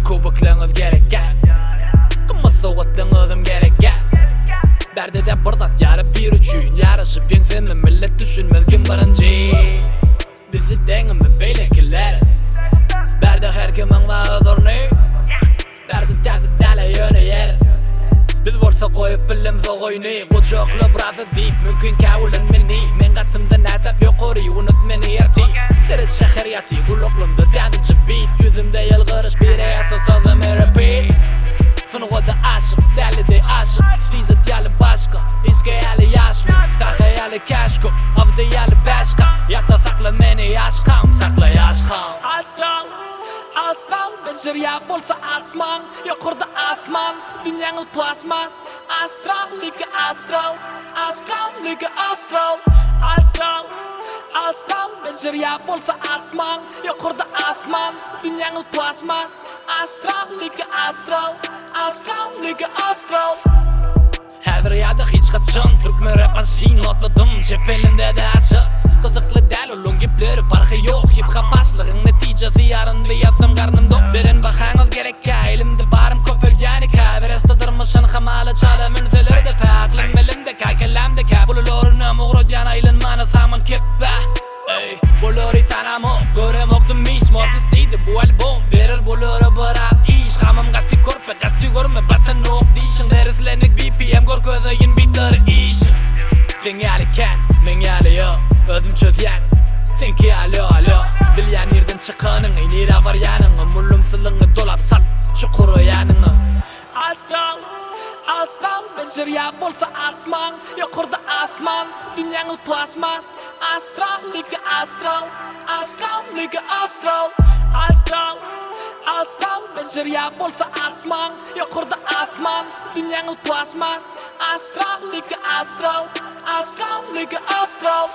kubuklarınız gerekken Kımmasa oğutlığınızım gerekken Berdi de bırdat yarı bir üçün yarışıp yengsemi millet düşünmez kim birinci Bizi dengimin beylekiler Berdi her kimin ağzırını Berdi tersi dala yöne yer Biz borsa koyup bilimiz oğuyni Kucaklı birazı deyip mümkün kavulun meni Men katımdan atap yokori unut meni yerti Seret şehiriyati kulluklumda dağdıcı beat Yüzümde yılgırış bir eyası sözüm repeat Sunuğuda aşık, deli de aşık Dizet yalı başka, işke yalı yaşmı Taha yalı kaşku, avda yalı başka Yakta sakla meni aşkam, sakla yaşkam Astral, astral, becir ya bolsa asman Yukarıda asman, dünyanız plasmas Astral, liga astral, astral, liga astral Astral, astral, becir ya bolsa asman Yukarıda asman, dünyanız plasmas Astral, liga astral, astral, liga astral Hazır yada hiç kaçın Türkmen rap aşin notladım Cep elimde de aşık Kızıklı del olun gipleri parkı yok Hip hop aşlığın neticesi yarın bir yazım karnım dok Birin bakağınız gerek ya elimde barım köpülgeni ka Bir ıstadırmışın hamalı çalı münzeleri de pe Aklım elimde ka kelamde ka Bululoruna muğrud yana ilinmana saman kippe Buluri tanamı görem oktum hiç morfis deydi bu album Verir buluru biraz iş Hamım gatti korpe gatti görme batan ok dişin Derislenik BPM gör közöyin bitir iş Sen yaliken men yalıyor Özüm çözyen Senki alo Bilyen yerden çıkanın Eynira var yanın Mullum sılını dolap sal Çukuru yanını Astral Astral becir ya bolsa asman Yukarıda asman Dünyanız plasmas Astral liga astral Astral liga astral Astral Astral becir ya bolsa asman Yukarıda asman Dünyanız plasmas Astral liga astral Astral liga astral